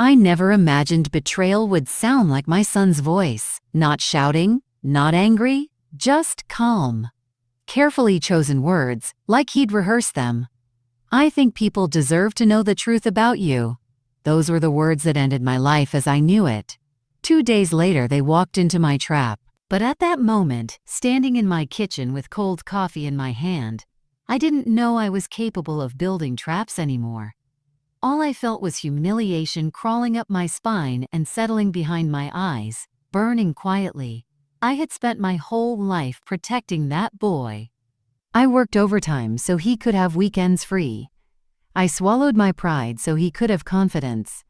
I never imagined betrayal would sound like my son's voice. Not shouting, not angry, just calm. Carefully chosen words, like he'd rehearsed them. "I think people deserve to know the truth about you." Those were the words that ended my life as I knew it. 2 days later, they walked into my trap. But at that moment, standing in my kitchen with cold coffee in my hand, I didn't know I was capable of building traps anymore. All I felt was humiliation crawling up my spine and settling behind my eyes, burning quietly. I had spent my whole life protecting that boy. I worked overtime so he could have weekends free. I swallowed my pride so he could have confidence.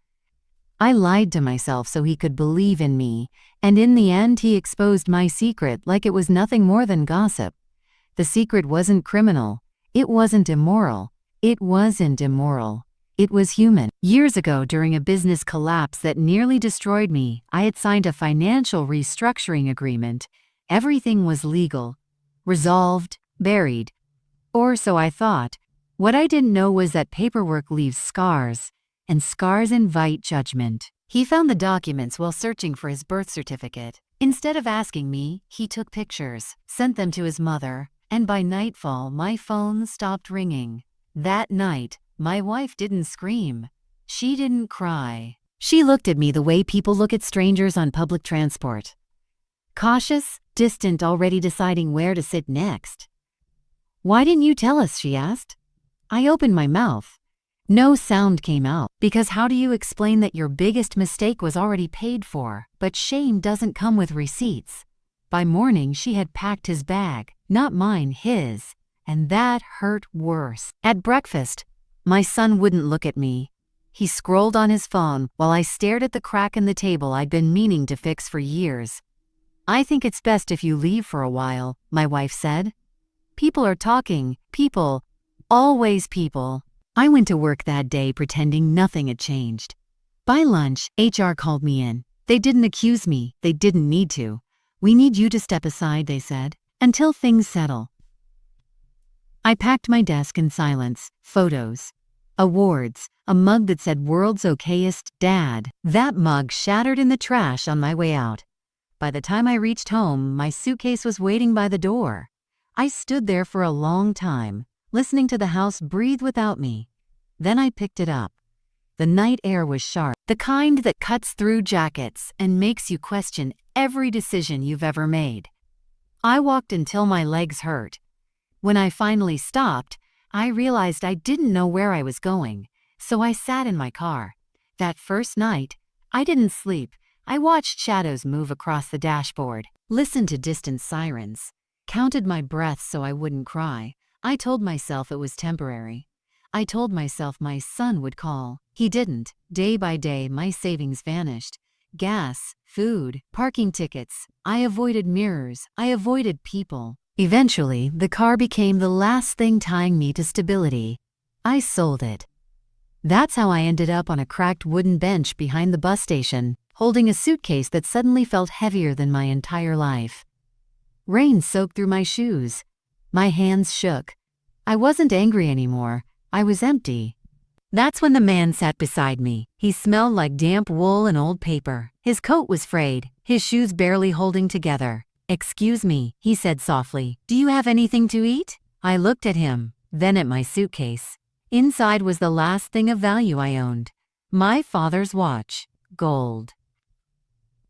I lied to myself so he could believe in me, and in the end he exposed my secret like it was nothing more than gossip. The secret wasn't criminal. It wasn't immoral. It wasn't immoral. It was human. Years ago, during a business collapse that nearly destroyed me, I had signed a financial restructuring agreement. Everything was legal, resolved, buried. Or so I thought. What I didn't know was that paperwork leaves scars, and scars invite judgment. He found the documents while searching for his birth certificate. Instead of asking me, he took pictures, sent them to his mother, and by nightfall, my phone stopped ringing. That night, my wife didn't scream. She didn't cry. She looked at me the way people look at strangers on public transport. Cautious, distant, already deciding where to sit next. "Why didn't you tell us?" she asked. I opened my mouth. No sound came out, because how do you explain that your biggest mistake was already paid for? But shame doesn't come with receipts. By morning, she had packed his bag, not mine, his, and that hurt worse. At breakfast, my son wouldn't look at me. He scrolled on his phone while I stared at the crack in the table I'd been meaning to fix for years. "I think it's best if you leave for a while," my wife said. "People are talking, people, always people." I went to work that day pretending nothing had changed. By lunch, HR called me in. They didn't accuse me. They didn't need to. "We need you to step aside," they said, "until things settle." I packed my desk in silence. Photos. Awards. A mug that said "World's Okayest Dad." That mug shattered in the trash on my way out. By the time I reached home, my suitcase was waiting by the door. I stood there for a long time, listening to the house breathe without me. Then I picked it up. The night air was sharp, the kind that cuts through jackets and makes you question every decision you've ever made. I walked until my legs hurt. When I finally stopped, I realized I didn't know where I was going, so I sat in my car. That first night, I didn't sleep. I watched shadows move across the dashboard, listened to distant sirens, counted my breaths so I wouldn't cry. I told myself it was temporary. I told myself my son would call. He didn't. Day by day, my savings vanished. Gas, food, parking tickets. I avoided mirrors. I avoided people. Eventually, the car became the last thing tying me to stability. I sold it. That's how I ended up on a cracked wooden bench behind the bus station, holding a suitcase that suddenly felt heavier than my entire life. Rain soaked through my shoes. My hands shook. I wasn't angry anymore. I was empty. That's when the man sat beside me. He smelled like damp wool and old paper. His coat was frayed, his shoes barely holding together. "Excuse me," he said softly. "Do you have anything to eat?" I looked at him, then at my suitcase. Inside was the last thing of value I owned. My father's watch. Gold.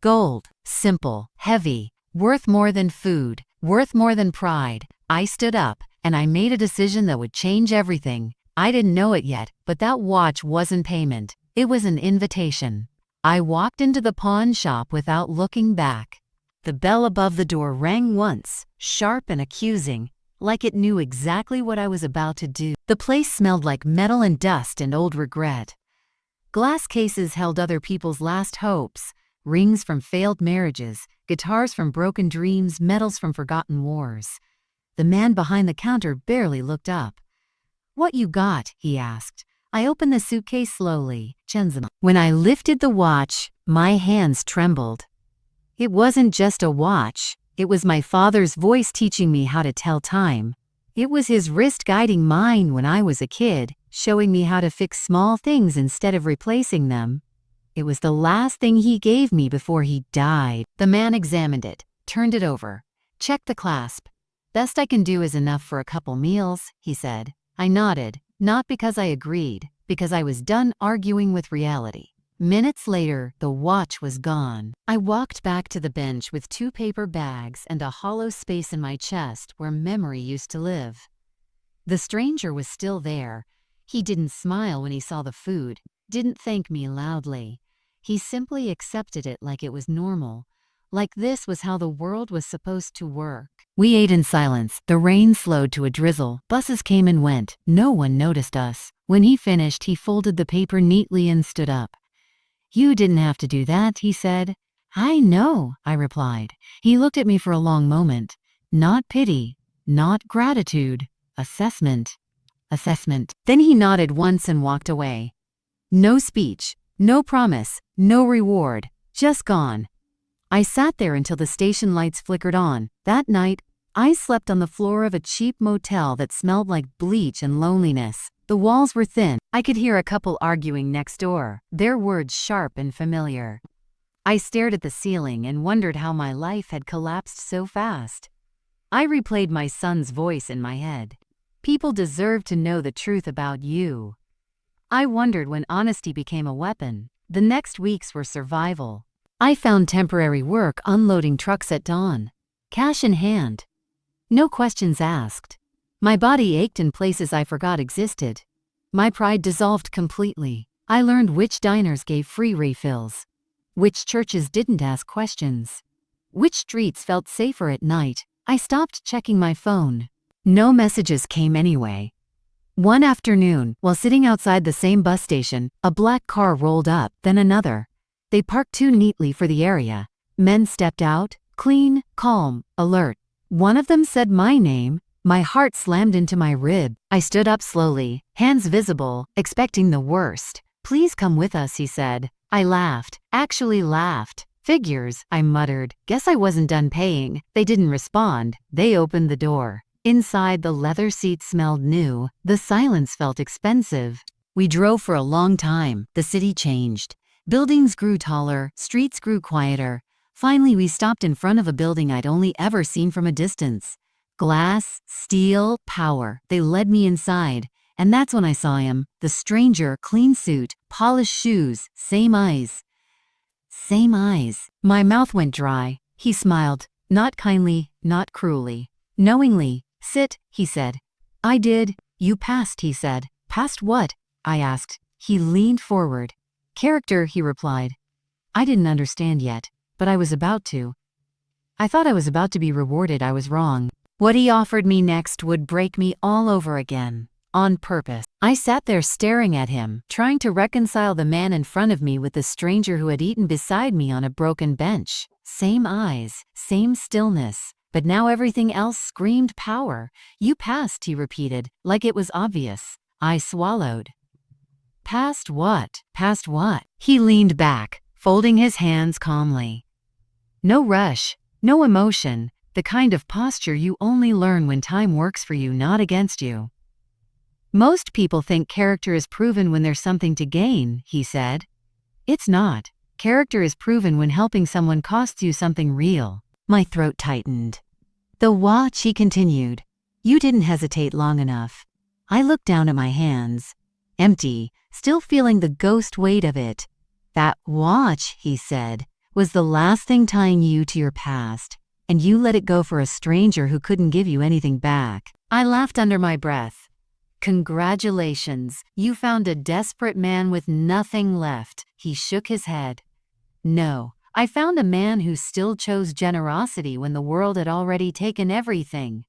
Gold. Simple. Heavy. Worth more than food. Worth more than pride. I stood up, and I made a decision that would change everything. I didn't know it yet, but that watch wasn't payment. It was an invitation. I walked into the pawn shop without looking back. The bell above the door rang once, sharp and accusing, like it knew exactly what I was about to do. The place smelled like metal and dust and old regret. Glass cases held other people's last hopes, rings from failed marriages, guitars from broken dreams, medals from forgotten wars. The man behind the counter barely looked up. "What you got?" he asked. I opened the suitcase slowly. When I lifted the watch, my hands trembled. It wasn't just a watch. It was my father's voice teaching me how to tell time. It was his wrist guiding mine when I was a kid, showing me how to fix small things instead of replacing them. It was the last thing he gave me before he died. The man examined it, turned it over, checked the clasp. Best I can do is enough for a couple meals, he said. I nodded, not because I agreed, because I was done arguing with reality. Minutes later, the watch was gone. I walked back to the bench with 2 paper bags and a hollow space in my chest where memory used to live. The stranger was still there. He didn't smile when he saw the food, didn't thank me loudly. He simply accepted it like it was normal, like this was how the world was supposed to work. We ate in silence. The rain slowed to a drizzle. Buses came and went. No one noticed us. When he finished, he folded the paper neatly and stood up. You didn't have to do that, he said. I know, I replied. He looked at me for a long moment. Not pity, not gratitude. Assessment. Then he nodded once and walked away. No speech, no promise, no reward, just gone. I sat there until the station lights flickered on. That night, I slept on the floor of a cheap motel that smelled like bleach and loneliness. The walls were thin. I could hear a couple arguing next door, their words sharp and familiar. I stared at the ceiling and wondered how my life had collapsed so fast. I replayed my son's voice in my head. People deserve to know the truth about you. I wondered when honesty became a weapon. The next weeks were survival. I found temporary work unloading trucks at dawn. Cash in hand. No questions asked. My body ached in places I forgot existed. My pride dissolved completely. I learned which diners gave free refills, which churches didn't ask questions, which streets felt safer at night. I stopped checking my phone. No messages came anyway. One afternoon, while sitting outside the same bus station, a black car rolled up, then another. They parked too neatly for the area. Men stepped out, clean, calm, alert. One of them said my name. My heart slammed into my rib. I stood up slowly, hands visible, expecting the worst. Please come with us, he said. I laughed, actually laughed. Figures, I muttered. Guess I wasn't done paying. They didn't respond. They opened the door. Inside, the leather seats smelled new. The silence felt expensive. We drove for a long time. The city changed. Buildings grew taller, streets grew quieter. Finally, we stopped in front of a building I'd only ever seen from a distance. Glass, steel, power. They led me inside. And that's when I saw him. The stranger, clean suit, polished shoes, same eyes. Same eyes. My mouth went dry. He smiled. Not kindly, not cruelly. Knowingly. Sit, he said. I did. You passed, he said. Passed what? I asked. He leaned forward. Character, he replied. I didn't understand yet, but I was about to. I thought I was about to be rewarded. I was wrong. What he offered me next would break me all over again. On purpose. I sat there staring at him, trying to reconcile the man in front of me with the stranger who had eaten beside me on a broken bench. Same eyes, same stillness. But now everything else screamed power. You passed, he repeated, like it was obvious. I swallowed. Past what? Past what? He leaned back, folding his hands calmly. No rush, no emotion, the kind of posture you only learn when time works for you, not against you. Most people think character is proven when there's something to gain, he said. It's not. Character is proven when helping someone costs you something real. My throat tightened. The watch, he continued. You didn't hesitate long enough. I looked down at my hands. Empty, still feeling the ghost weight of it. That watch, he said, was the last thing tying you to your past, and you let it go for a stranger who couldn't give you anything back. I laughed under my breath. Congratulations, you found a desperate man with nothing left. He shook his head. No, I found a man who still chose generosity when the world had already taken everything.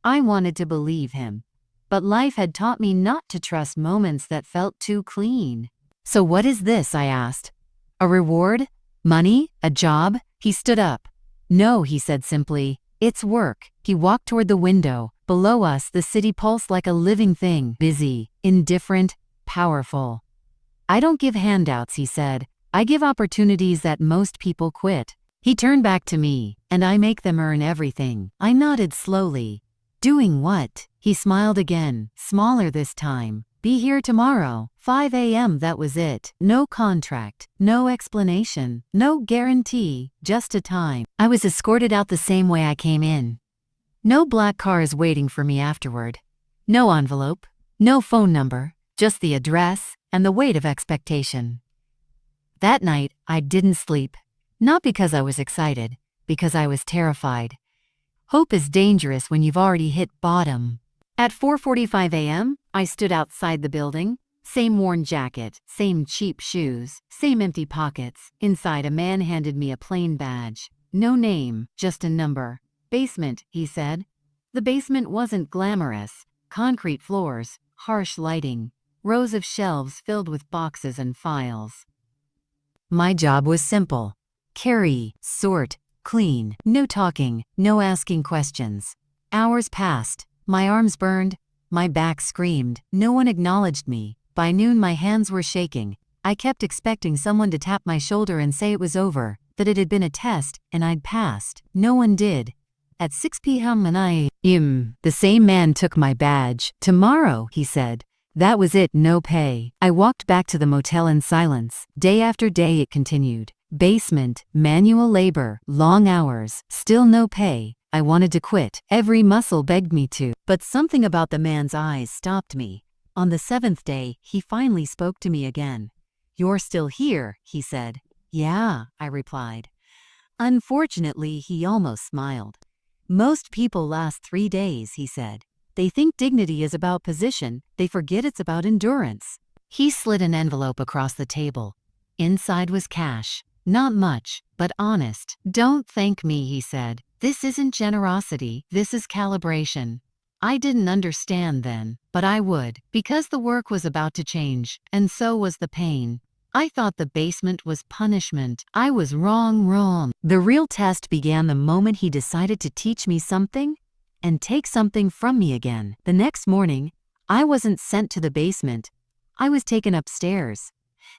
I wanted to believe him, but life had taught me not to trust moments that felt too clean. So what is this? I asked. A reward? Money? A job? He stood up. No, he said simply. It's work. He walked toward the window. Below us, the city pulsed like a living thing, busy, indifferent, powerful. I don't give handouts, he said. I give opportunities that most people quit. He turned back to me, and I make them earn everything. I nodded slowly. Doing what? He smiled again, smaller this time. Be here tomorrow, 5 a.m. That was it. No contract, no explanation, no guarantee, just a time. I was escorted out the same way I came in. No black cars waiting for me afterward. No envelope, no phone number, just the address and the weight of expectation. That night, I didn't sleep. Not because I was excited, because I was terrified. Hope is dangerous when you've already hit bottom. At 4:45 a.m., I stood outside the building. Same worn jacket, same cheap shoes, same empty pockets. Inside, a man handed me a plain badge. No name, just a number. Basement, he said. The basement wasn't glamorous. Concrete floors, harsh lighting, rows of shelves filled with boxes and files. My job was simple. Carry, sort, clean. No talking, no asking questions. Hours passed. My arms burned. My back screamed. No one acknowledged me. By noon, my hands were shaking. I kept expecting someone to tap my shoulder and say it was over, that it had been a test, and I'd passed. No one did. At 6 p.m. the same man took my badge. Tomorrow, he said. That was it, no pay. I walked back to the motel in silence. Day after day it continued. Basement, manual labor, long hours, still no pay. I wanted to quit. Every muscle begged me to. But something about the man's eyes stopped me. On the 7th day, he finally spoke to me again. "You're still here," he said. "Yeah," I replied. Unfortunately, he almost smiled. "Most people last 3 days," he said. "They think dignity is about position. They forget it's about endurance." He slid an envelope across the table. Inside was cash. Not much, but honest. "Don't thank me," he said. "This isn't generosity, this is calibration." I didn't understand then, but I would, because the work was about to change, and so was the pain. I thought the basement was punishment. I was wrong. The real test began the moment he decided to teach me something and take something from me again. The next morning, I wasn't sent to the basement. I was taken upstairs.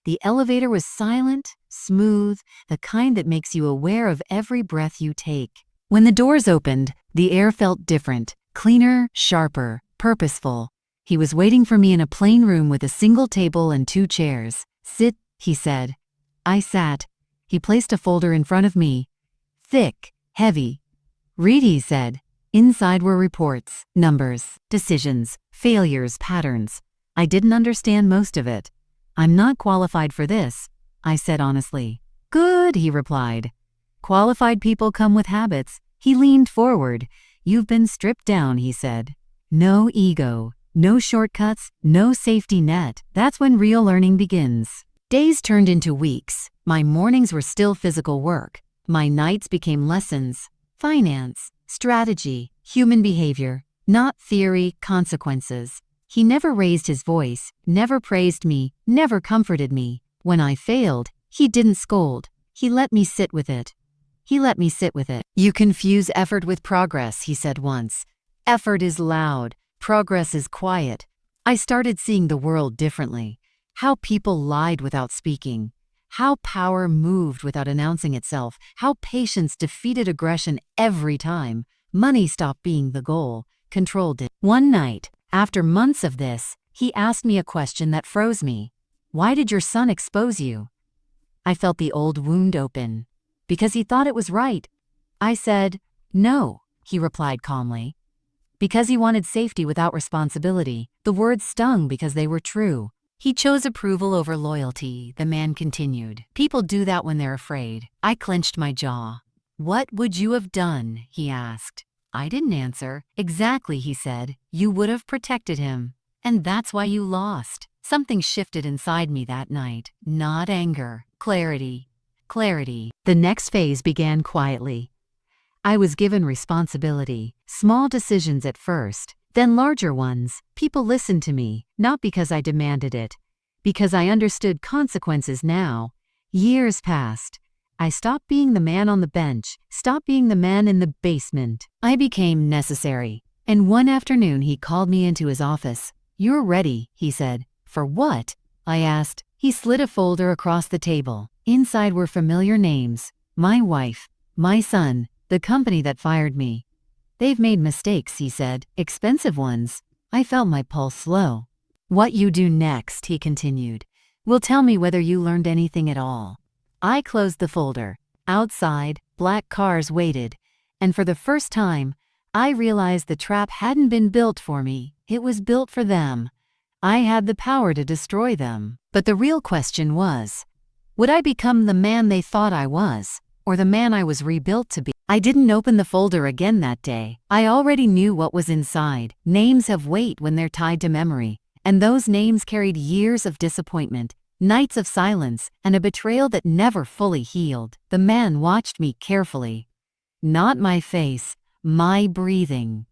The elevator was silent, smooth, the kind that makes you aware of every breath you take. When the doors opened, the air felt different, cleaner, sharper, purposeful. He was waiting for me in a plain room with a single table and 2 chairs. "Sit," he said. I sat. He placed a folder in front of me. Thick, heavy. "Read," he said. Inside were reports, numbers, decisions, failures, patterns. I didn't understand most of it. "I'm not qualified for this," I said honestly. "Good," he replied. "Qualified people come with habits." He leaned forward. "You've been stripped down," he said. "No ego, no shortcuts, no safety net. That's when real learning begins." Days turned into weeks. My mornings were still physical work. My nights became lessons. Finance, strategy, human behavior, not theory, consequences. He never raised his voice, never praised me, never comforted me. When I failed, he didn't scold. He let me sit with it. "You confuse effort with progress," he said once. "Effort is loud. Progress is quiet." I started seeing the world differently. How people lied without speaking. How power moved without announcing itself. How patience defeated aggression every time. Money stopped being the goal. Control did. One night, after months of this, he asked me a question that froze me. "Why did your son expose you?" I felt the old wound open. "Because he thought it was right." I said, "No," he replied calmly. "Because he wanted safety without responsibility." The words stung because they were true. "He chose approval over loyalty," the man continued. "People do that when they're afraid." I clenched my jaw. "What would you have done?" he asked. I didn't answer. "Exactly," he said. "You would have protected him. And that's why you lost." Something shifted inside me that night. Not anger. Clarity. The next phase began quietly. I was given responsibility. Small decisions at first, then larger ones. People listened to me, not because I demanded it, because I understood consequences now. Years passed. I stopped being the man on the bench, stopped being the man in the basement. I became necessary. And one afternoon he called me into his office. "You're ready," he said. "For what?" I asked. He slid a folder across the table. Inside were familiar names. My wife, my son, the company that fired me. "They've made mistakes," he said. "Expensive ones." I felt my pulse slow. What you do next, he continued, will tell me whether you learned anything at all. I closed the folder. Outside, black cars waited, and for the first time, I realized the trap hadn't been built for me, it was built for them. I had the power to destroy them. But the real question was, would I become the man they thought I was, or the man I was rebuilt to be? I didn't open the folder again that day. I already knew what was inside. Names have weight when they're tied to memory, and those names carried years of disappointment, nights of silence, and a betrayal that never fully healed. The man watched me carefully. Not my face, my breathing.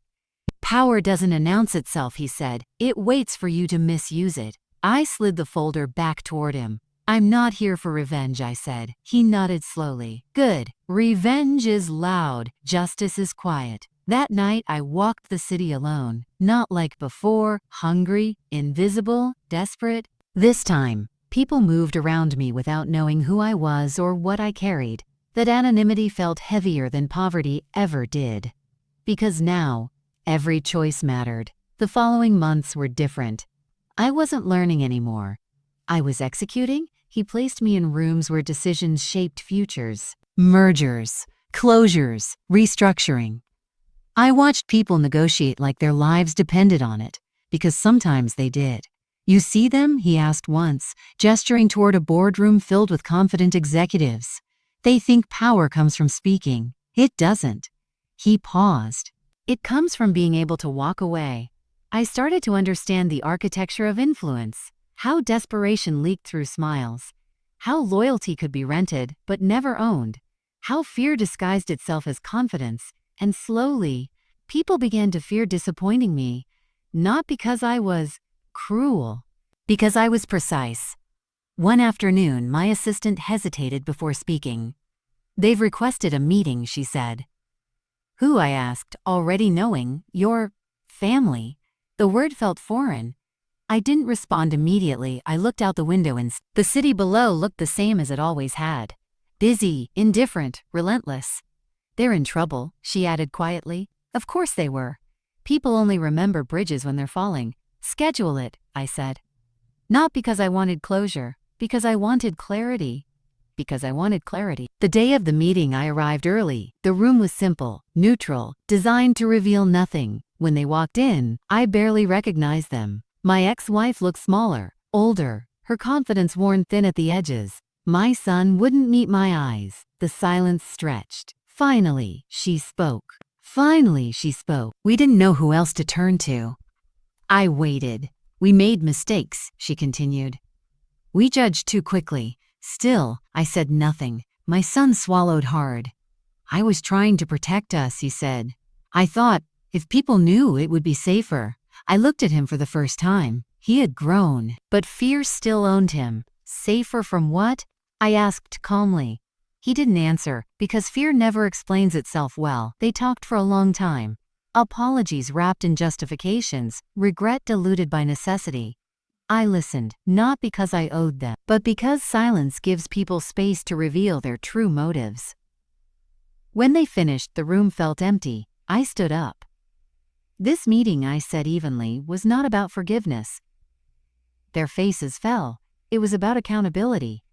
Power doesn't announce itself, he said. It waits for you to misuse it. I slid the folder back toward him. I'm not here for revenge, I said. He nodded slowly. Good. Revenge is loud. Justice is quiet. That night, I walked the city alone. Not like before, hungry, invisible, desperate. This time, people moved around me without knowing who I was or what I carried. That anonymity felt heavier than poverty ever did. Because now, every choice mattered. The following months were different. I wasn't learning anymore. I was executing. He placed me in rooms where decisions shaped futures. Mergers, closures, restructuring. I watched people negotiate like their lives depended on it, because sometimes they did. You see them? He asked once, gesturing toward a boardroom filled with confident executives. They think power comes from speaking. It doesn't. He paused. It comes from being able to walk away. I started to understand the architecture of influence, how desperation leaked through smiles, how loyalty could be rented but never owned, how fear disguised itself as confidence, and slowly, people began to fear disappointing me, not because I was cruel, because I was precise. One afternoon, my assistant hesitated before speaking. They've requested a meeting, she said. Who? I asked, already knowing. Your family. The word felt foreign. I didn't respond immediately. I looked out the window and the city below looked the same as it always had. Busy, indifferent, relentless. They're in trouble, she added quietly. Of course they were. People only remember bridges when they're falling. Schedule it, I said. Not because I wanted closure, because I wanted clarity. The day of the meeting, I arrived early. The room was simple, neutral, designed to reveal nothing. When they walked in, I barely recognized them. My ex-wife looked smaller, older, her confidence worn thin at the edges. My son wouldn't meet my eyes. The silence stretched. Finally, she spoke. We didn't know who else to turn to. I waited. We made mistakes, she continued. We judged too quickly. Still, I said nothing. My son swallowed hard. I was trying to protect us, he said. I thought, if people knew, it would be safer. I looked at him for the first time. He had grown, but fear still owned him. Safer from what? I asked calmly. He didn't answer, because fear never explains itself well. They talked for a long time. Apologies wrapped in justifications, regret diluted by necessity. I listened, not because I owed them, but because silence gives people space to reveal their true motives. When they finished, the room felt empty. I stood up. This meeting, I said evenly, was not about forgiveness. Their faces fell. It was about accountability.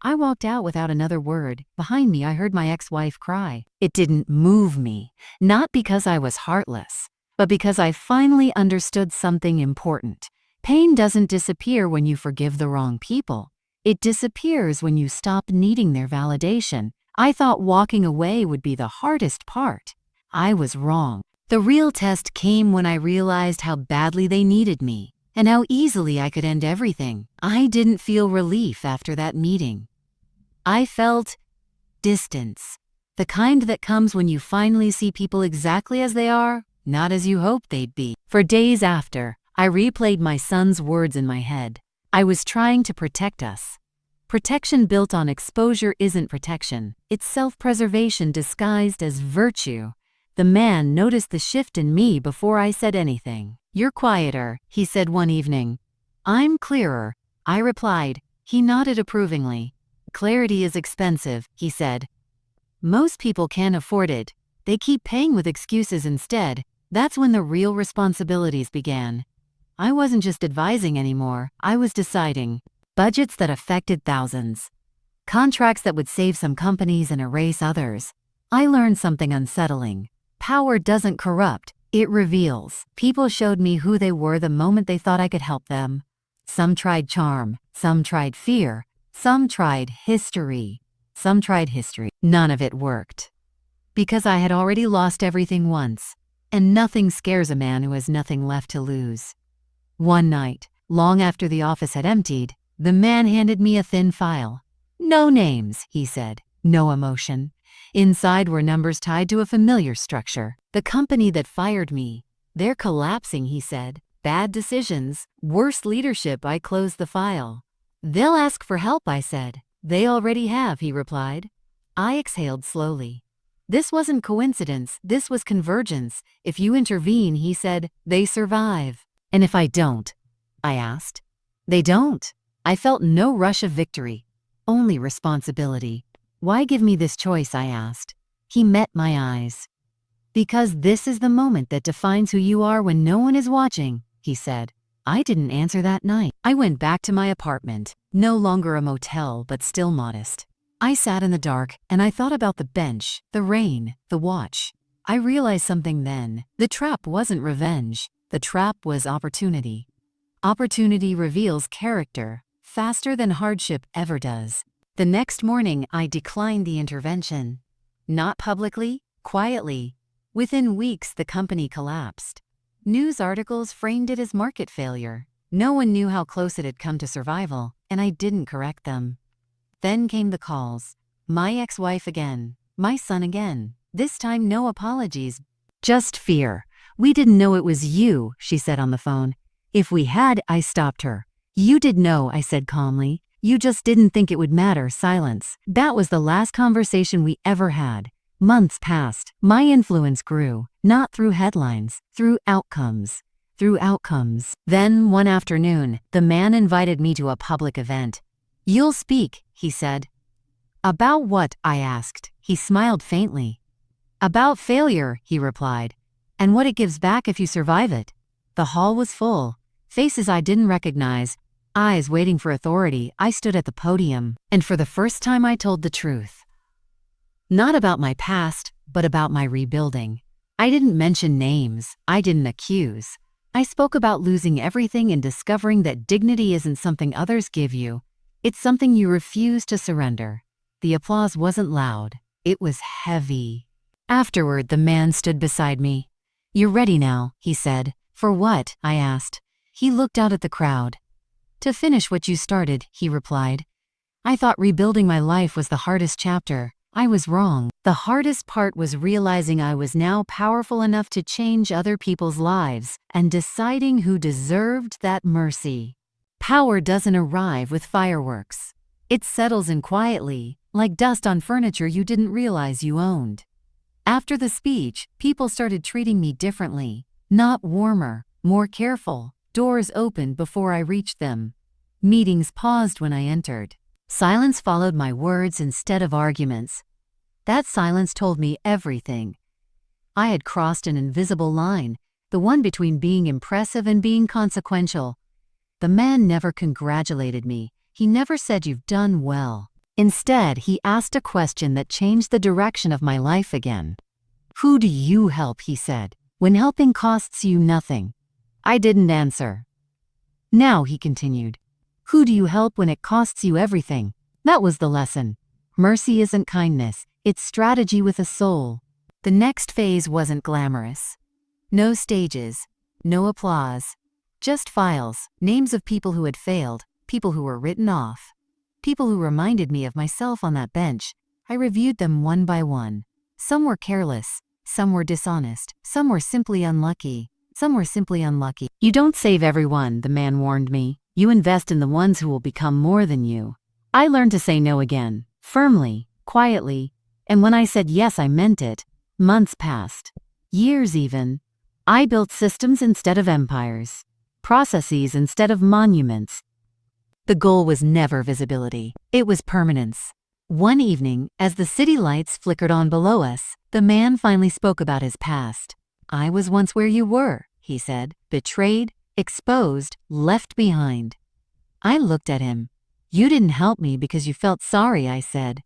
I walked out without another word. Behind me, I heard my ex-wife cry. It didn't move me, not because I was heartless, but because I finally understood something important. Pain doesn't disappear when you forgive the wrong people. It disappears when you stop needing their validation. I thought walking away would be the hardest part. I was wrong. The real test came when I realized how badly they needed me, and how easily I could end everything. I didn't feel relief after that meeting. I felt distance, the kind that comes when you finally see people exactly as they are, not as you hoped they'd be. For days after, I replayed my son's words in my head. I was trying to protect us. Protection built on exposure isn't protection. It's self-preservation disguised as virtue. The man noticed the shift in me before I said anything. You're quieter, he said one evening. I'm clearer, I replied. He nodded approvingly. Clarity is expensive, he said. Most people can't afford it. They keep paying with excuses instead. That's when the real responsibilities began. I wasn't just advising anymore, I was deciding. Budgets that affected thousands. Contracts that would save some companies and erase others. I learned something unsettling. Power doesn't corrupt, it reveals. People showed me who they were the moment they thought I could help them. Some tried charm, some tried fear, some tried history. None of it worked. Because I had already lost everything once, and nothing scares a man who has nothing left to lose. One night, long after the office had emptied, the man handed me a thin file. No names, he said, no emotion. Inside were numbers tied to a familiar structure. The company that fired me. They're collapsing, he said. Bad decisions, worse leadership. I closed the file. They'll ask for help, I said. They already have, he replied. I exhaled slowly. This wasn't coincidence, this was convergence. If you intervene, he said, they survive. And if I don't? I asked. They don't. I felt no rush of victory, only responsibility. Why give me this choice, I asked. He met my eyes. Because this is the moment that defines who you are when no one is watching, he said. I didn't answer that night. I went back to my apartment, no longer a motel, but still modest. I sat in the dark and I thought about the bench, the rain, the watch. I realized something then. The trap wasn't revenge. The trap was opportunity. Opportunity reveals character faster than hardship ever does. The next morning, I declined the intervention. Not publicly, quietly. Within weeks, the company collapsed. News articles framed it as market failure. No one knew how close it had come to survival, and I didn't correct them. Then came the calls. My ex-wife again. My son again. This time, no apologies. Just fear. We didn't know it was you, she said on the phone. If we had, I stopped her. You did know, I said calmly. You just didn't think it would matter. Silence. That was the last conversation we ever had. Months passed. My influence grew, not through headlines, through outcomes. Then, one afternoon, the man invited me to a public event. You'll speak, he said. About what? I asked. He smiled faintly. About failure, he replied, and what it gives back if you survive it. The hall was full. Faces I didn't recognize, eyes waiting for authority. I stood at the podium, and for the first time I told the truth. Not about my past, but about my rebuilding. I didn't mention names. I didn't accuse. I spoke about losing everything and discovering that dignity isn't something others give you. It's something you refuse to surrender. The applause wasn't loud. It was heavy. Afterward, the man stood beside me. You're ready now, he said. For what? I asked. He looked out at the crowd. To finish what you started, he replied. I thought rebuilding my life was the hardest chapter. I was wrong. The hardest part was realizing I was now powerful enough to change other people's lives and deciding who deserved that mercy. Power doesn't arrive with fireworks. It settles in quietly, like dust on furniture you didn't realize you owned. After the speech, people started treating me differently. Not warmer, more careful. Doors opened before I reached them. Meetings paused when I entered. Silence followed my words instead of arguments. That silence told me everything. I had crossed an invisible line, the one between being impressive and being consequential. The man never congratulated me. He never said you've done well. Instead, he asked a question that changed the direction of my life again. Who do you help, he said, when helping costs you nothing? I didn't answer. Now, he continued, who do you help when it costs you everything? That was the lesson. Mercy isn't kindness, it's strategy with a soul. The next phase wasn't glamorous. No stages, no applause, just files, names of people who had failed, people who were written off, people who reminded me of myself on that bench. I reviewed them one by one. Some were careless, some were dishonest, some were simply unlucky. You don't save everyone, the man warned me. You invest in the ones who will become more than you. I learned to say no again, firmly, quietly, and when I said yes, I meant it. Months passed, years even. I built systems instead of empires, processes instead of monuments. The goal was never visibility, it was permanence. One evening, as the city lights flickered on below us, the man finally spoke about his past. I was once where you were, he said, betrayed, exposed, left behind. I looked at him. You didn't help me because you felt sorry, I said.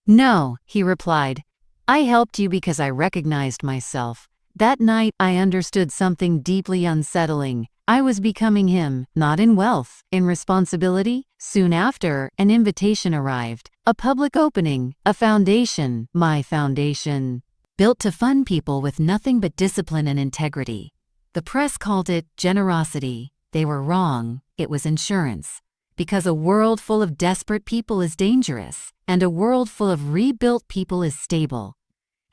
No, he replied. I helped you because I recognized myself. That night, I understood something deeply unsettling. I was becoming him, not in wealth, in responsibility. Soon after, an invitation arrived. A public opening, a foundation, my foundation, built to fund people with nothing but discipline and integrity. The press called it generosity. They were wrong. It was insurance. Because a world full of desperate people is dangerous, and a world full of rebuilt people is stable.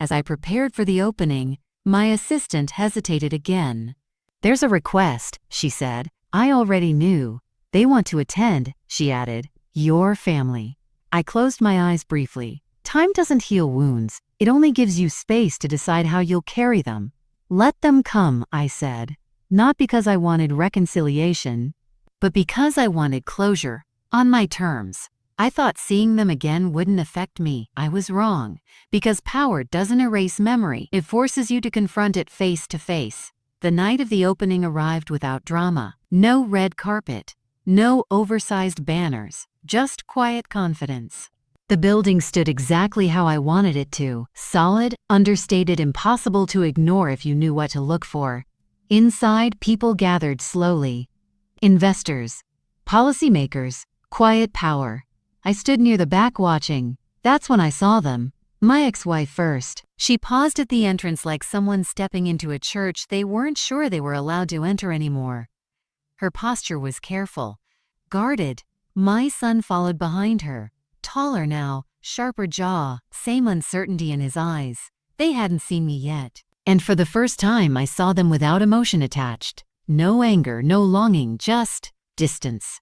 As I prepared for the opening, my assistant hesitated again. There's a request, she said. I already knew. They want to attend, she added. Your family. I closed my eyes briefly. Time doesn't heal wounds. It only gives you space to decide how you'll carry them. Let them come, I said. Not because I wanted reconciliation, but because I wanted closure, on my terms. I thought seeing them again wouldn't affect me. I was wrong. Because power doesn't erase memory. It forces you to confront it face to face. The night of the opening arrived without drama. No red carpet. No oversized banners. Just quiet confidence. The building stood exactly how I wanted it to. Solid, understated, impossible to ignore if you knew what to look for. Inside, people gathered slowly. Investors. Policymakers. Quiet power. I stood near the back watching. That's when I saw them. My ex-wife first. She paused at the entrance like someone stepping into a church they weren't sure they were allowed to enter anymore. Her posture was careful, guarded. My son followed behind her. Taller now, sharper jaw, same uncertainty in his eyes. They hadn't seen me yet. And for the first time I saw them without emotion attached. No anger, no longing, just distance.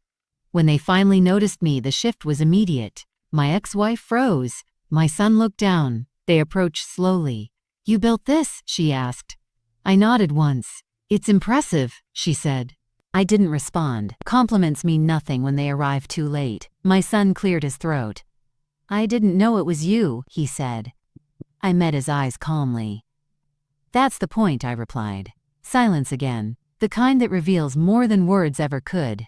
When they finally noticed me, the shift was immediate. My ex-wife froze. My son looked down. They approached slowly. You built this? She asked. I nodded once. It's impressive, she said. I didn't respond. Compliments mean nothing when they arrive too late. My son cleared his throat. I didn't know it was you, he said. I met his eyes calmly. That's the point, I replied. Silence again, the kind that reveals more than words ever could.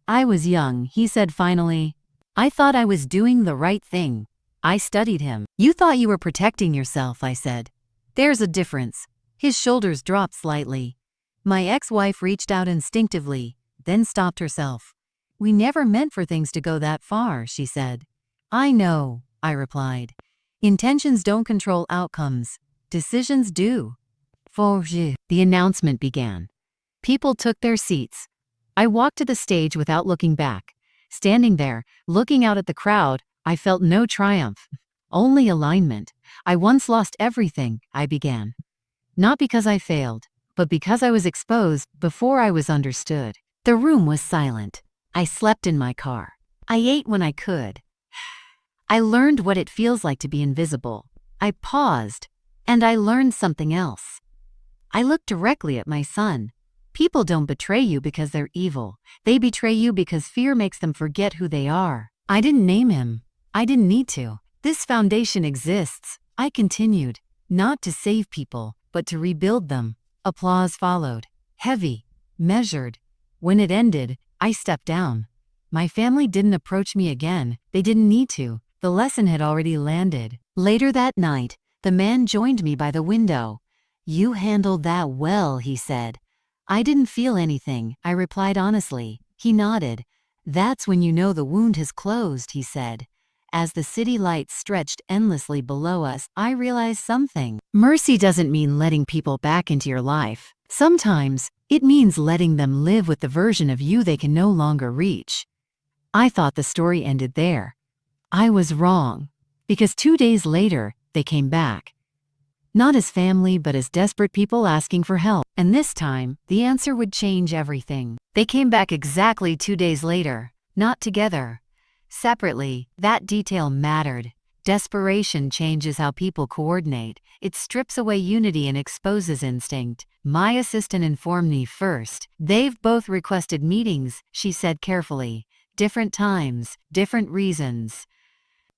I was young, he said finally. I thought I was doing the right thing. I studied him. You thought you were protecting yourself, I said. There's a difference. His shoulders dropped slightly. My ex-wife reached out instinctively, then stopped herself. We never meant for things to go that far, she said. I know, I replied. Intentions don't control outcomes. Decisions do. The announcement began. People took their seats. I walked to the stage without looking back. Standing there, looking out at the crowd, I felt no triumph, only alignment. I once lost everything, I began. Not because I failed, but because I was exposed before I was understood. The room was silent. I slept in my car. I ate when I could. I learned what it feels like to be invisible. I paused, and I learned something else. I looked directly at my son. People don't betray you because they're evil. They betray you because fear makes them forget who they are. I didn't name him. I didn't need to. This foundation exists. I continued, not to save people, but to rebuild them. Applause followed. Heavy, measured. When it ended, I stepped down. My family didn't approach me again. They didn't need to. The lesson had already landed. Later that night, the man joined me by the window. You handled that well, he said. I didn't feel anything, I replied honestly. He nodded. That's when you know the wound has closed, he said. As the city lights stretched endlessly below us, I realized something. Mercy doesn't mean letting people back into your life. Sometimes, it means letting them live with the version of you they can no longer reach. I thought the story ended there. I was wrong. Because 2 days later, they came back. Not as family, but as desperate people asking for help. And this time, the answer would change everything. They came back exactly 2 days later, not together. Separately. That detail mattered. Desperation changes how people coordinate. It strips away unity and exposes instinct. My assistant informed me first. They've both requested meetings, she said carefully. Different times, different reasons.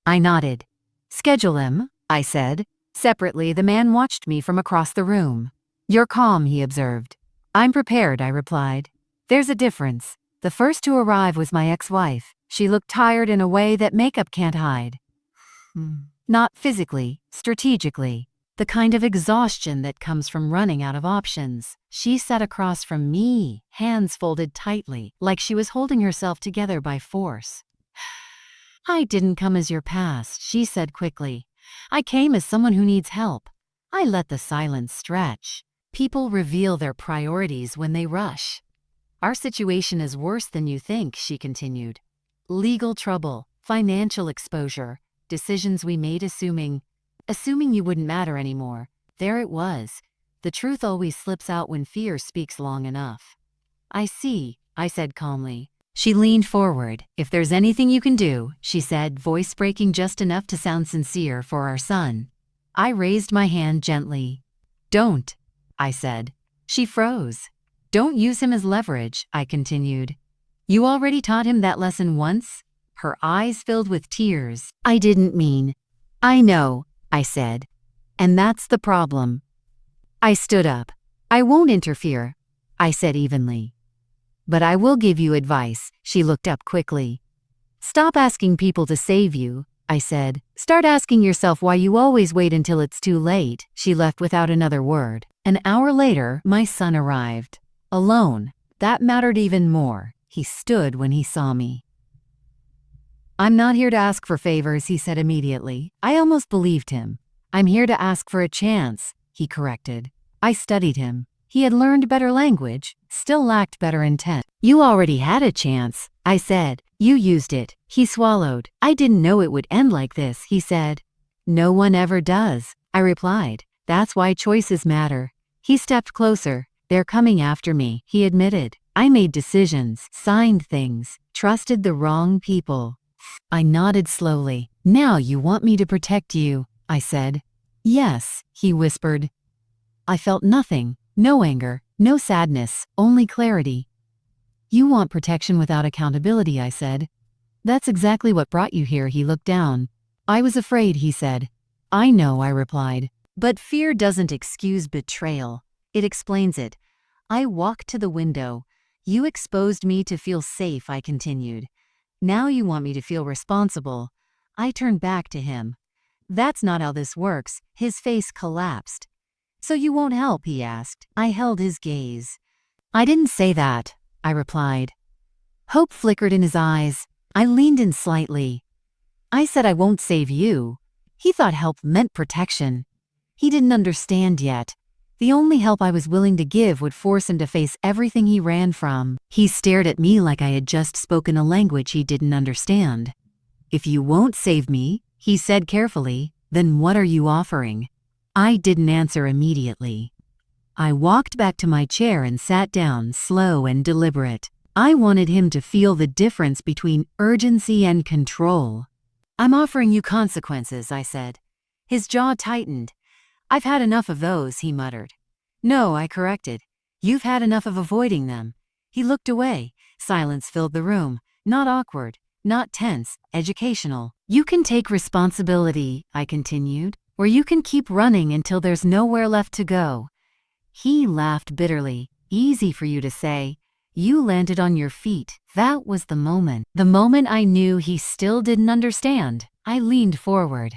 I nodded. Schedule them, I said. Separately, the man watched me from across the room. You're calm, he observed. I'm prepared, I replied. There's a difference. The first to arrive was my ex-wife. She looked tired in a way that makeup can't hide. Not physically, strategically. The kind of exhaustion that comes from running out of options. She sat across from me, hands folded tightly, like she was holding herself together by force. I didn't come as your past, she said quickly. I came as someone who needs help. I let the silence stretch. People reveal their priorities when they rush. Our situation is worse than you think, she continued. Legal trouble, financial exposure, decisions we made assuming you wouldn't matter anymore. There it was. The truth always slips out when fear speaks long enough. I see, I said calmly. She leaned forward. If there's anything you can do, she said, voice breaking just enough to sound sincere for our son. I raised my hand gently. Don't, I said. She froze. Don't use him as leverage, I continued. You already taught him that lesson once? Her eyes filled with tears. I didn't mean. I know, I said. And that's the problem. I stood up. I won't interfere, I said evenly. But I will give you advice, she looked up quickly. Stop asking people to save you, I said. Start asking yourself why you always wait until it's too late. She left without another word. An hour later, my son arrived. Alone. That mattered even more. He stood when he saw me. I'm not here to ask for favors, he said immediately. I almost believed him. I'm here to ask for a chance, he corrected. I studied him. He had learned better language, still lacked better intent. You already had a chance, I said. You used it. He swallowed. I didn't know it would end like this, he said. No one ever does, I replied. That's why choices matter. He stepped closer. They're coming after me, he admitted. I made decisions, signed things, trusted the wrong people. I nodded slowly. Now you want me to protect you, I said. Yes, he whispered. I felt nothing, no anger, no sadness, only clarity. You want protection without accountability, I said. That's exactly what brought you here, he looked down. I was afraid, he said. I know, I replied. But fear doesn't excuse betrayal. It explains it. I walked to the window. You exposed me to feel safe, I continued. Now you want me to feel responsible. I turned back to him. That's not how this works. His face collapsed. So you won't help, he asked. I held his gaze. I didn't say that, I replied. Hope flickered in his eyes. I leaned in slightly. I said I won't save you. He thought help meant protection. He didn't understand yet. The only help I was willing to give would force him to face everything he ran from. He stared at me like I had just spoken a language he didn't understand. If you won't save me, he said carefully, then what are you offering? I didn't answer immediately. I walked back to my chair and sat down, slow and deliberate. I wanted him to feel the difference between urgency and control. I'm offering you consequences, I said. His jaw tightened. I've had enough of those, he muttered. No, I corrected. You've had enough of avoiding them. He looked away. Silence filled the room. Not awkward, not tense, educational. You can take responsibility, I continued, or you can keep running until there's nowhere left to go. He laughed bitterly. Easy for you to say. You landed on your feet. That was the moment. The moment I knew he still didn't understand. I leaned forward.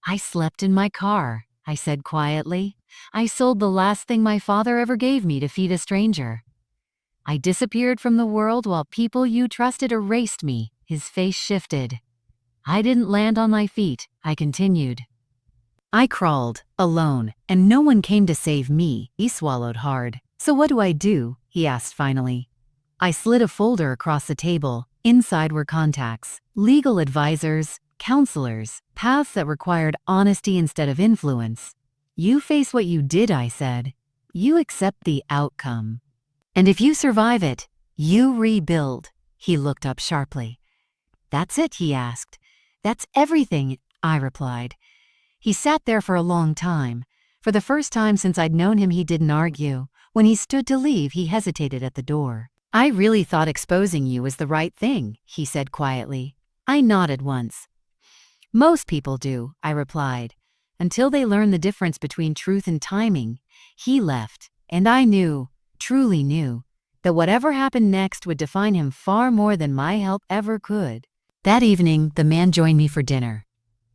I slept in my car, I said quietly. I sold the last thing my father ever gave me to feed a stranger. I disappeared from the world while people you trusted erased me. His face shifted. I didn't land on my feet, I continued. I crawled, alone, and no one came to save me. He swallowed hard. So what do? He asked finally. I slid a folder across the table. Inside were contacts, legal advisors, counselors, paths that required honesty instead of influence. You face what you did, I said. You accept the outcome. And if you survive it, you rebuild. He looked up sharply. That's it, he asked. That's everything, I replied. He sat there for a long time. For the first time since I'd known him, he didn't argue. When he stood to leave, he hesitated at the door. I really thought exposing you was the right thing, he said quietly. I nodded once. Most people do, I replied, until they learn the difference between truth and timing. He left, and I knew, truly knew, that whatever happened next would define him far more than my help ever could. That evening, the man joined me for dinner.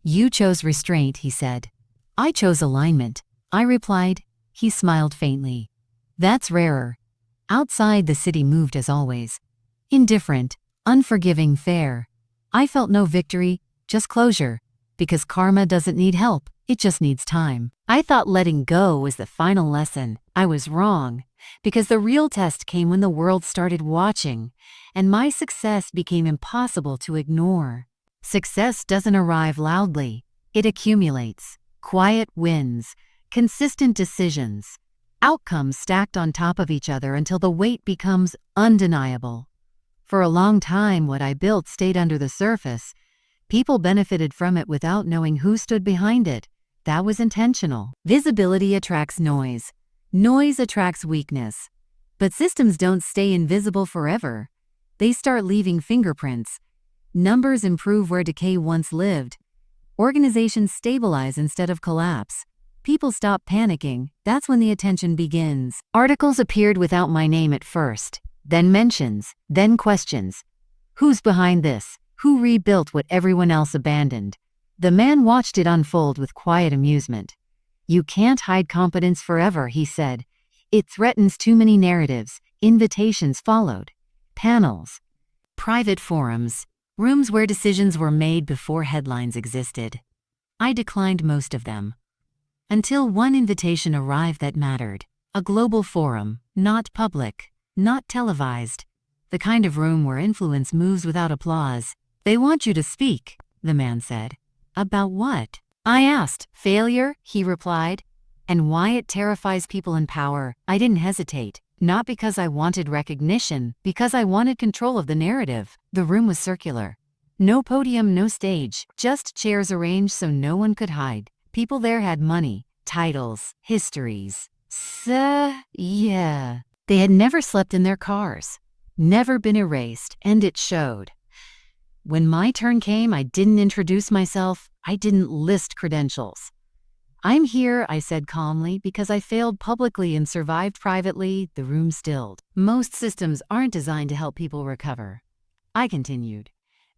"You chose restraint," he said. "I chose alignment," I replied. He smiled faintly. "That's rarer." Outside, the city moved as always. Indifferent, unforgiving, fair. I felt no victory, just closure, because karma doesn't need help, it just needs time. I thought letting go was the final lesson. I was wrong, because the real test came when the world started watching, and my success became impossible to ignore. Success doesn't arrive loudly, it accumulates. Quiet wins, consistent decisions, outcomes stacked on top of each other until the weight becomes undeniable. For a long time, what I built stayed under the surface. People benefited from it without knowing who stood behind it. That was intentional. Visibility attracts noise. Noise attracts weakness. But systems don't stay invisible forever. They start leaving fingerprints. Numbers improve where decay once lived. Organizations stabilize instead of collapse. People stop panicking. That's when the attention begins. Articles appeared without my name at first, then mentions, then questions. Who's behind this? Who rebuilt what everyone else abandoned? The man watched it unfold with quiet amusement. "You can't hide competence forever," he said. "It threatens too many narratives." Invitations followed. Panels. Private forums. Rooms where decisions were made before headlines existed. I declined most of them. Until one invitation arrived that mattered. A global forum, not public, not televised. The kind of room where influence moves without applause. "They want you to speak," the man said. "About what?" I asked. "Failure," he replied. "And why it terrifies people in power." I didn't hesitate. Not because I wanted recognition, because I wanted control of the narrative. The room was circular. No podium, no stage, just chairs arranged so no one could hide. People there had money, titles, histories. Yeah. They had never slept in their cars, never been erased, and it showed. When my turn came, I didn't introduce myself. I didn't list credentials. "I'm here," I said calmly, "because I failed publicly and survived privately." The room stilled. Most systems aren't designed to help people recover. I continued.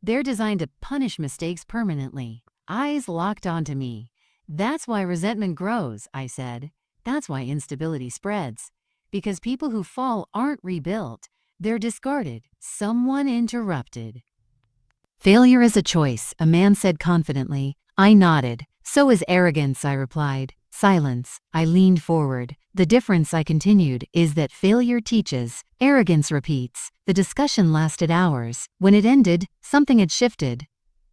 They're designed to punish mistakes permanently. Eyes locked onto me. "That's why resentment grows," I said. "That's why instability spreads. Because people who fall aren't rebuilt. They're discarded. Someone interrupted." "Failure is a choice," a man said confidently. I nodded. "So is arrogance," I replied. Silence. I leaned forward. "The difference," I continued, "is that failure teaches, arrogance repeats." The discussion lasted hours. When it ended, something had shifted.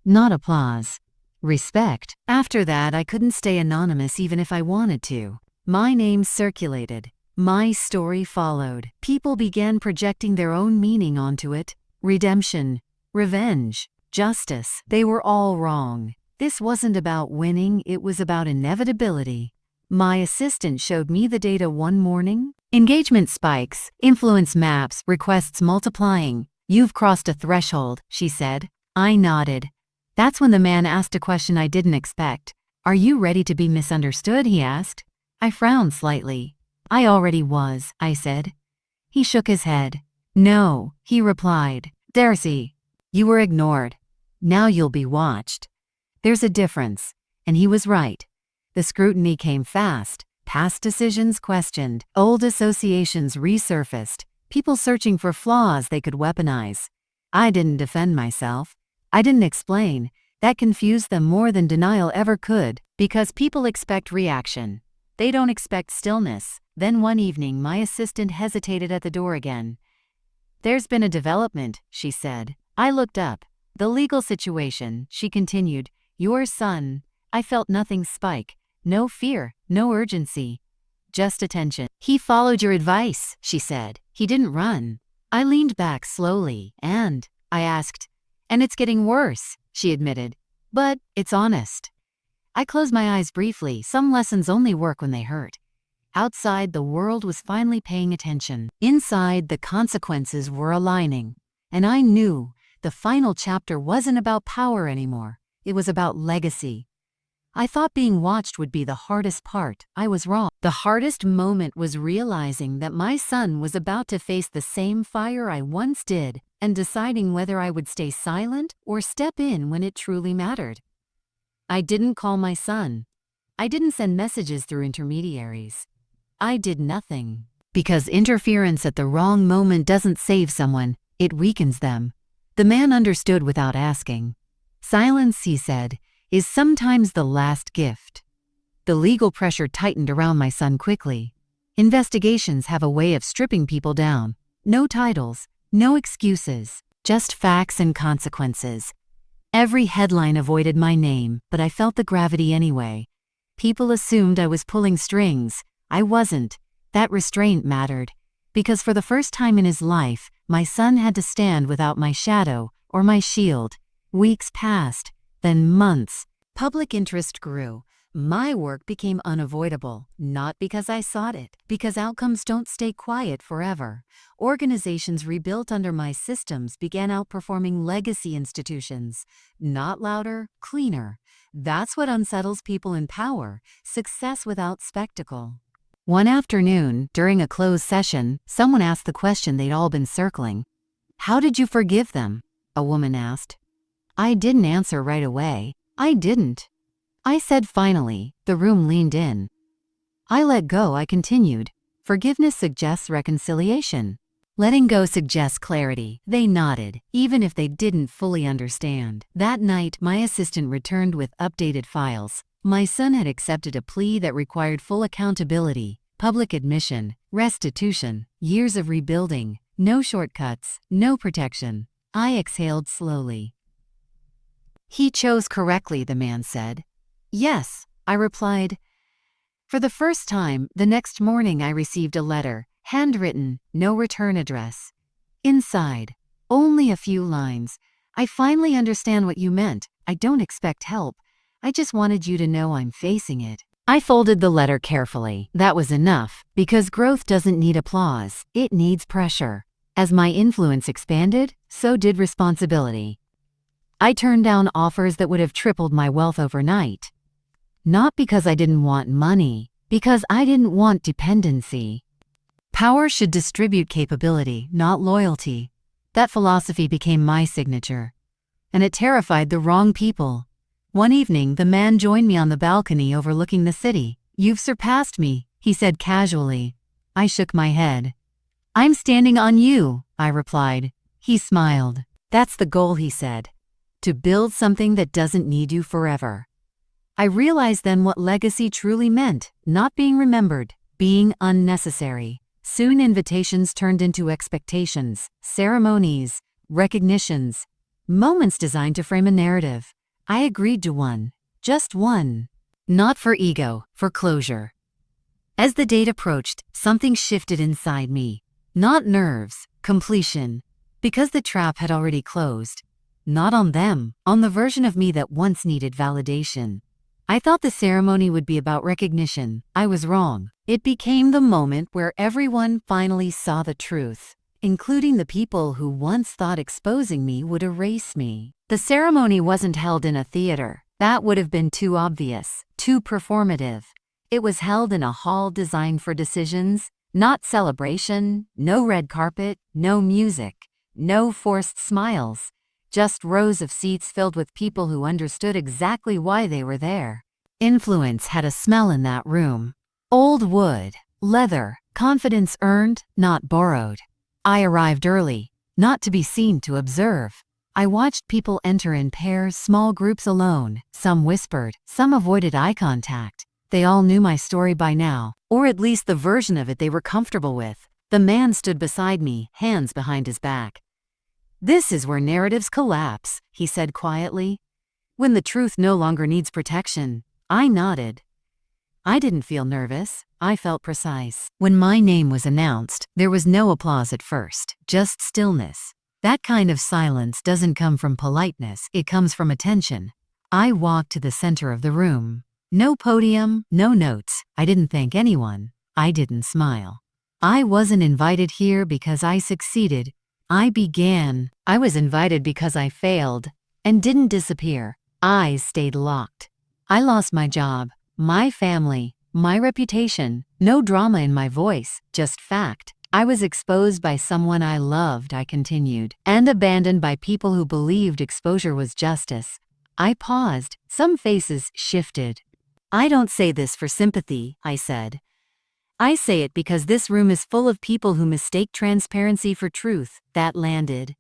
Not applause. Respect. After that, I couldn't stay anonymous even if I wanted to. My name circulated. My story followed. People began projecting their own meaning onto it. Redemption, revenge, justice. They were all wrong. This wasn't about winning, it was about inevitability. My assistant showed me the data one morning. Engagement spikes, influence maps, requests multiplying. "You've crossed a threshold," she said. I nodded. That's when the man asked a question I didn't expect. "Are you ready to be misunderstood?" he asked. I frowned slightly. "I already was," I said. He shook his head. "No," he replied. "Darcy, you were ignored. Now you'll be watched." There's a difference. And he was right. The scrutiny came fast. Past decisions questioned. Old associations resurfaced. People searching for flaws they could weaponize. I didn't defend myself. I didn't explain. That confused them more than denial ever could, because people expect reaction. They don't expect stillness. Then one evening, my assistant hesitated at the door again. "There's been a development," she said. I looked up. "The legal situation," she continued. "Your son." I felt nothing spike. No fear, no urgency. Just attention. "He followed your advice," she said. "He didn't run." I leaned back slowly. "And?" I asked. "And it's getting worse," she admitted. "But it's honest." I closed my eyes briefly. Some lessons only work when they hurt. Outside, the world was finally paying attention. Inside, the consequences were aligning. And I knew the final chapter wasn't about power anymore. It was about legacy. I thought being watched would be the hardest part. I was wrong. The hardest moment was realizing that my son was about to face the same fire I once did and deciding whether I would stay silent or step in when it truly mattered. I didn't call my son. I didn't send messages through intermediaries. I did nothing. Because interference at the wrong moment doesn't save someone, it weakens them. The man understood without asking. Silence, he said, is sometimes the last gift. The legal pressure tightened around my son quickly. Investigations have a way of stripping people down. No titles, no excuses, just facts and consequences. Every headline avoided my name, but I felt the gravity anyway. People assumed I was pulling strings. I wasn't. That restraint mattered. Because for the first time in his life, my son had to stand without my shadow or my shield. Weeks passed, then months. Public interest grew. My work became unavoidable, not because I sought it, because outcomes don't stay quiet forever. Organizations rebuilt under my systems began outperforming legacy institutions. Not louder, cleaner. That's what unsettles people in power, success without spectacle. One afternoon, during a closed session, someone asked the question they'd all been circling. "How did you forgive them?" a woman asked. I didn't answer right away. I didn't. I said finally. The room leaned in. I let go, I continued. Forgiveness suggests reconciliation. Letting go suggests clarity. They nodded, even if they didn't fully understand. That night, my assistant returned with updated files. My son had accepted a plea that required full accountability, public admission, restitution, years of rebuilding, no shortcuts, no protection. I exhaled slowly. "He chose correctly," the man said. "Yes," I replied. For the first time, the next morning I received a letter, handwritten, no return address. Inside, only a few lines. "I finally understand what you meant. I don't expect help. I just wanted you to know I'm facing it." I folded the letter carefully. That was enough, because growth doesn't need applause. It needs pressure. As my influence expanded, so did responsibility. I turned down offers that would have tripled my wealth overnight. Not because I didn't want money, because I didn't want dependency. Power should distribute capability, not loyalty. That philosophy became my signature. And it terrified the wrong people. One evening, the man joined me on the balcony overlooking the city. "You've surpassed me," he said casually. I shook my head. "I'm standing on you," I replied. He smiled. "That's the goal," he said. "To build something that doesn't need you forever." I realized then what legacy truly meant, not being remembered, being unnecessary. Soon invitations turned into expectations, ceremonies, recognitions, moments designed to frame a narrative. I agreed to one, just one. Not for ego, for closure. As the date approached, something shifted inside me. Not nerves, completion, because the trap had already closed. Not on them, on the version of me that once needed validation. I thought the ceremony would be about recognition. I was wrong. It became the moment where everyone finally saw the truth, including the people who once thought exposing me would erase me. The ceremony wasn't held in a theater. That would have been too obvious, too performative. It was held in a hall designed for decisions, not celebration, no red carpet, no music, no forced smiles. Just rows of seats filled with people who understood exactly why they were there. Influence had a smell in that room. Old wood, leather, confidence earned, not borrowed. I arrived early, not to be seen, to observe. I watched people enter in pairs, small groups alone. Some whispered, some avoided eye contact. They all knew my story by now, or at least the version of it they were comfortable with. The man stood beside me, hands behind his back. "This is where narratives collapse," he said quietly. "When the truth no longer needs protection." I nodded. I didn't feel nervous. I felt precise. When my name was announced, there was no applause at first, just stillness. That kind of silence doesn't come from politeness, it comes from attention. I walked to the center of the room. No podium, no notes. I didn't thank anyone. I didn't smile. I wasn't invited here because I succeeded. I began. I was invited because I failed and didn't disappear. Eyes stayed locked. I lost my job, my family, my reputation. No drama in my voice, just fact. I was exposed by someone I loved, I continued, and abandoned by people who believed exposure was justice. I paused. Some faces shifted. I don't say this for sympathy, I said. I say it because this room is full of people who mistake transparency for truth. That landed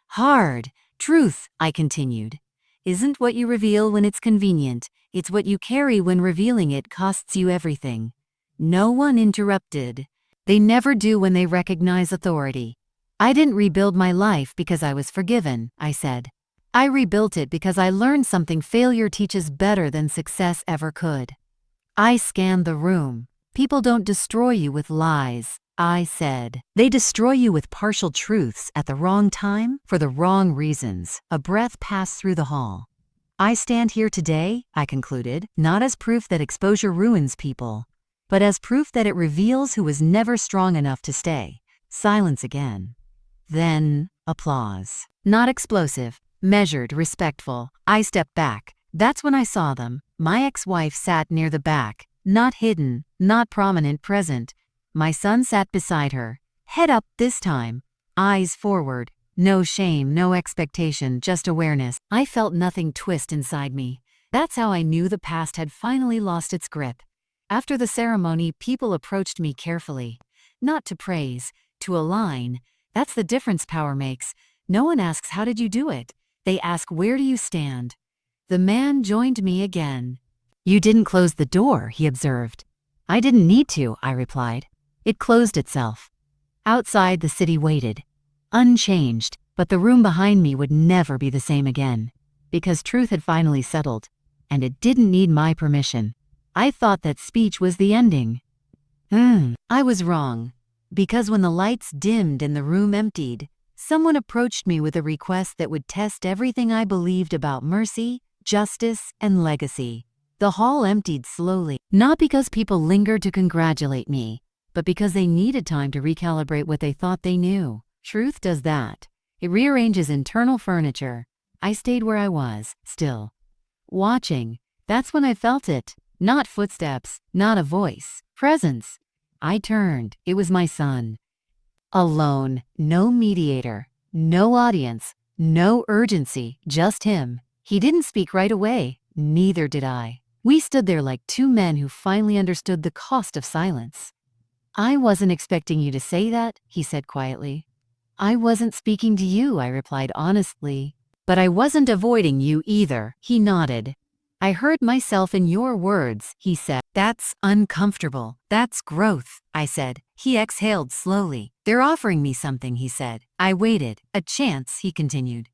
hard. Truth, I continued, isn't what you reveal when it's convenient. It's what you carry when revealing it costs you everything. No one interrupted. They never do when they recognize authority. I didn't rebuild my life because I was forgiven, I said. I rebuilt it because I learned something failure teaches better than success ever could. I scanned the room. People don't destroy you with lies, I said. They destroy you with partial truths at the wrong time for the wrong reasons. A breath passed through the hall. I stand here today, I concluded, not as proof that exposure ruins people, but as proof that it reveals who was never strong enough to stay. Silence again. Then, applause. Not explosive, measured, respectful. I stepped back. That's when I saw them. My ex-wife sat near the back, not hidden, not prominent, present. My son sat beside her, head up this time, eyes forward. No shame, no expectation, just awareness. I felt nothing twist inside me. That's how I knew the past had finally lost its grip. After the ceremony, people approached me carefully. Not to praise, to align. That's the difference power makes. No one asks, how did you do it? They ask, where do you stand? The man joined me again. You didn't close the door, he observed. I didn't need to, I replied. It closed itself. Outside, the city waited. Unchanged, but the room behind me would never be the same again. Because truth had finally settled. And it didn't need my permission. I thought that speech was the ending. I was wrong. Because when the lights dimmed and the room emptied, someone approached me with a request that would test everything I believed about mercy, justice, and legacy. The hall emptied slowly, not because people lingered to congratulate me, but because they needed time to recalibrate what they thought they knew. Truth does that. It rearranges internal furniture. I stayed where I was, still. Watching. That's when I felt it. Not footsteps, not a voice. Presence. I turned. It was my son. Alone. No mediator. No audience. No urgency. Just him. He didn't speak right away. Neither did I. We stood there like two men who finally understood the cost of silence. I wasn't expecting you to say that, he said quietly. I wasn't speaking to you, I replied honestly. But I wasn't avoiding you either, he nodded. I heard myself in your words, he said. That's uncomfortable. That's growth, I said. He exhaled slowly. They're offering me something, he said. I waited. A chance, he continued.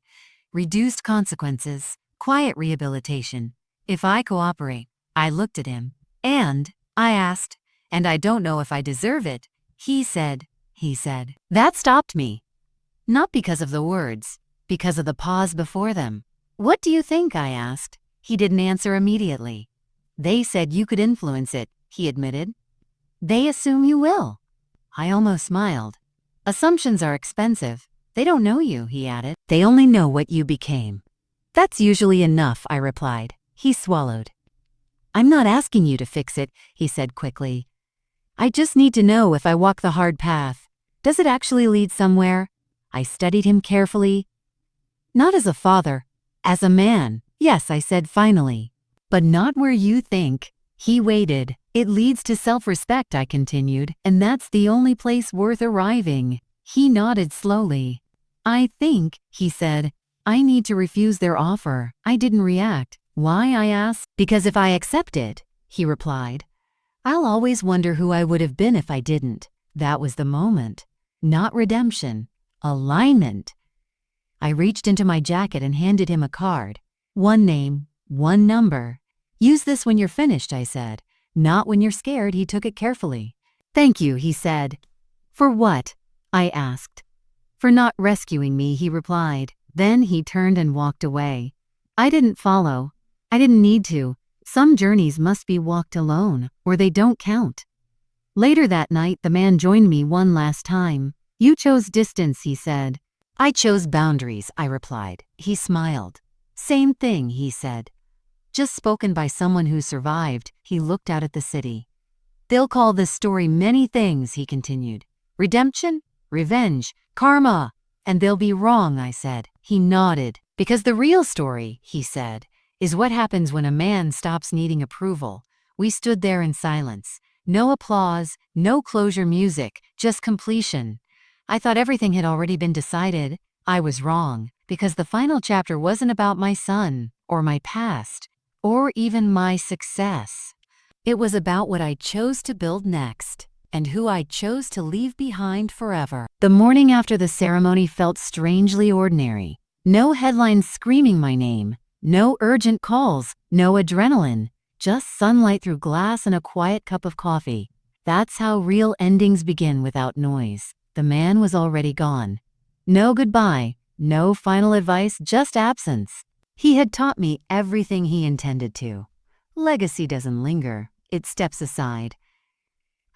Reduced consequences. Quiet rehabilitation. If I cooperate. I looked at him. And, I asked, and I don't know if I deserve it, he said. That stopped me. Not because of the words, because of the pause before them. What do you think, I asked. He didn't answer immediately. They said you could influence it, he admitted. They assume you will. I almost smiled. Assumptions are expensive. They don't know you, he added. They only know what you became. That's usually enough, I replied. He swallowed. I'm not asking you to fix it, he said quickly. I just need to know if I walk the hard path. Does it actually lead somewhere? I studied him carefully. Not as a father, as a man. Yes, I said finally. But not where you think. He waited. It leads to self-respect, I continued, and that's the only place worth arriving. He nodded slowly. I think, he said, I need to refuse their offer. I didn't react. Why, I asked. Because if I accept it, he replied, I'll always wonder who I would have been if I didn't. That was the moment. Not redemption. Alignment. I reached into my jacket and handed him a card. One name, one number. Use this when you're finished, I said. Not when you're scared, he took it carefully. Thank you, he said. For what? I asked. For not rescuing me, he replied. Then he turned and walked away. I didn't follow. I didn't need to. Some journeys must be walked alone, or they don't count. Later that night, the man joined me one last time. You chose distance, he said. I chose boundaries, I replied. He smiled. Same thing, he said. just spoken by someone who survived. He looked out at the city. They'll call this story many things, he continued. Redemption, revenge, karma. And they'll be wrong, I said. He nodded. Because the real story, he said, is what happens when a man stops needing approval. We stood there in silence. No applause, no closure music, just completion. I thought everything had already been decided. I was wrong, because the final chapter wasn't about my son, or my past, or even my success. It was about what I chose to build next, and who I chose to leave behind forever. The morning after the ceremony felt strangely ordinary. No headlines screaming my name, no urgent calls, no adrenaline, just sunlight through glass and a quiet cup of coffee. That's how real endings begin, without noise. The man was already gone. No goodbye, no final advice, just absence. He had taught me everything he intended to. Legacy doesn't linger, it steps aside.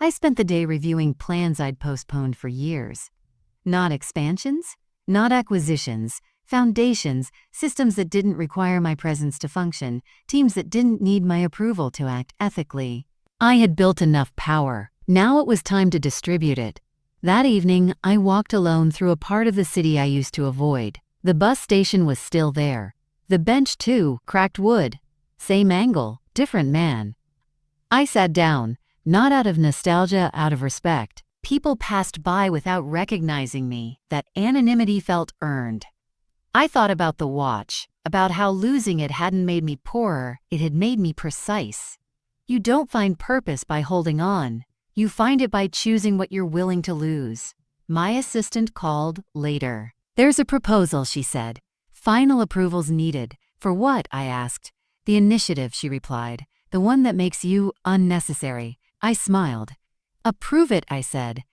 I spent the day reviewing plans I'd postponed for years. Not expansions, not acquisitions, foundations, systems that didn't require my presence to function, teams that didn't need my approval to act ethically. I had built enough power. Now it was time to distribute it. That evening, I walked alone through a part of the city I used to avoid. The bus station was still there. The bench too, cracked wood. Same angle, different man. I sat down, not out of nostalgia, out of respect. People passed by without recognizing me. That anonymity felt earned. I thought about the watch, about how losing it hadn't made me poorer, it had made me precise. You don't find purpose by holding on. You find it by choosing what you're willing to lose. My assistant called later. There's a proposal, she said. Final approvals needed. For what? I asked. The initiative, she replied. The one that makes you unnecessary. I smiled. Approve it, I said.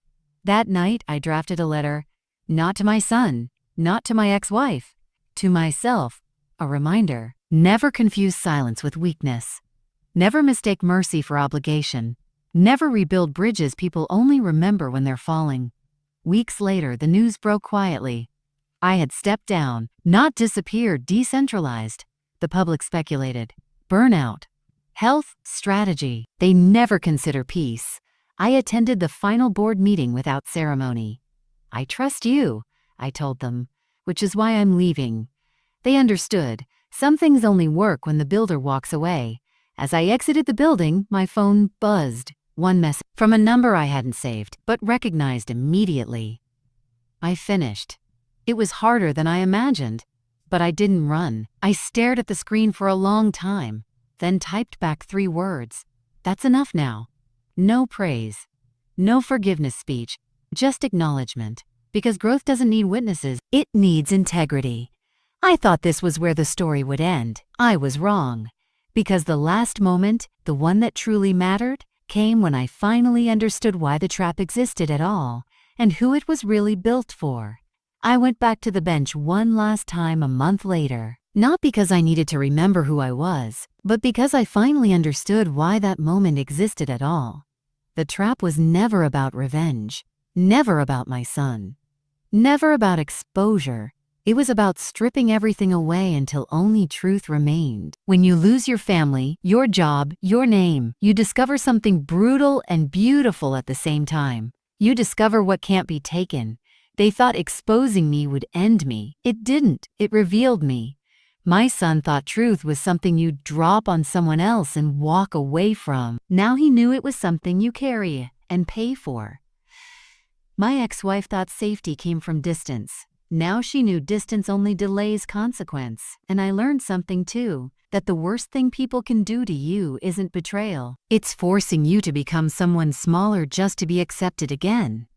That night, I drafted a letter. Not to my son. Not to my ex-wife, to myself, a reminder. Never confuse silence with weakness. Never mistake mercy for obligation. Never rebuild bridges people only remember when they're falling. Weeks later, the news broke quietly. I had stepped down, not disappeared, decentralized. The public speculated. Burnout. Health, strategy. They never consider peace. I attended the final board meeting without ceremony. I trust you, I told them, which is why I'm leaving. They understood. Some things only work when the builder walks away. As I exited the building, my phone buzzed. One message from a number I hadn't saved, but recognized immediately. I finished. It was harder than I imagined, but I didn't run. I stared at the screen for a long time, then typed back 3 words. That's enough now. No praise. No forgiveness speech. Just acknowledgement. Because growth doesn't need witnesses, it needs integrity. I thought this was where the story would end. I was wrong. Because the last moment, the one that truly mattered, came when I finally understood why the trap existed at all, and who it was really built for. I went back to the bench one last time a month later, not because I needed to remember who I was, but because I finally understood why that moment existed at all. The trap was never about revenge. Never about my son. Never about exposure. It was about stripping everything away until only truth remained. When you lose your family, your job, your name, you discover something brutal and beautiful at the same time. You discover what can't be taken. They thought exposing me would end me. It didn't. It revealed me. My son thought truth was something you'd drop on someone else and walk away from. Now he knew it was something you carry and pay for. My ex-wife thought safety came from distance. Now she knew distance only delays consequence. And I learned something too, that the worst thing people can do to you isn't betrayal. It's forcing you to become someone smaller just to be accepted again.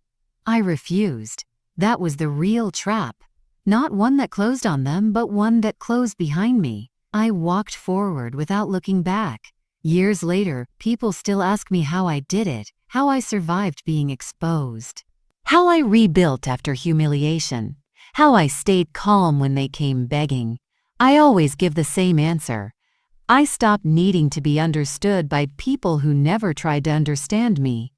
I refused. That was the real trap. Not one that closed on them, but one that closed behind me. I walked forward without looking back. Years later, people still ask me how I did it, how I survived being exposed. How I rebuilt after humiliation. How I stayed calm when they came begging. I always give the same answer. I stopped needing to be understood by people who never tried to understand me.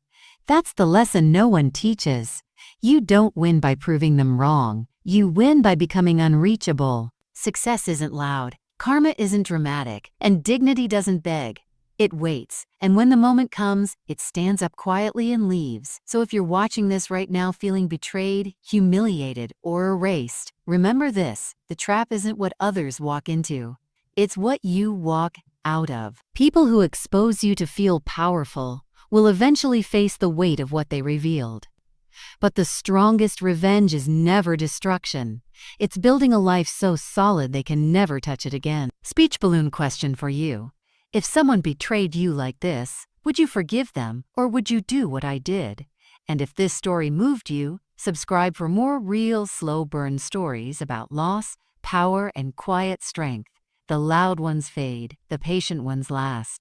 That's the lesson no one teaches. You don't win by proving them wrong. You win by becoming unreachable. Success isn't loud. Karma isn't dramatic, and dignity doesn't beg. It waits, and when the moment comes, it stands up quietly and leaves. So if you're watching this right now feeling betrayed, humiliated, or erased, remember this: the trap isn't what others walk into. It's what you walk out of. People who expose you to feel powerful will eventually face the weight of what they revealed. But the strongest revenge is never destruction. It's building a life so solid they can never touch it again. Speech balloon question for you. If someone betrayed you like this, would you forgive them, or would you do what I did? And if this story moved you, subscribe for more real, slow burn stories about loss, power, and quiet strength. The loud ones fade, the patient ones last.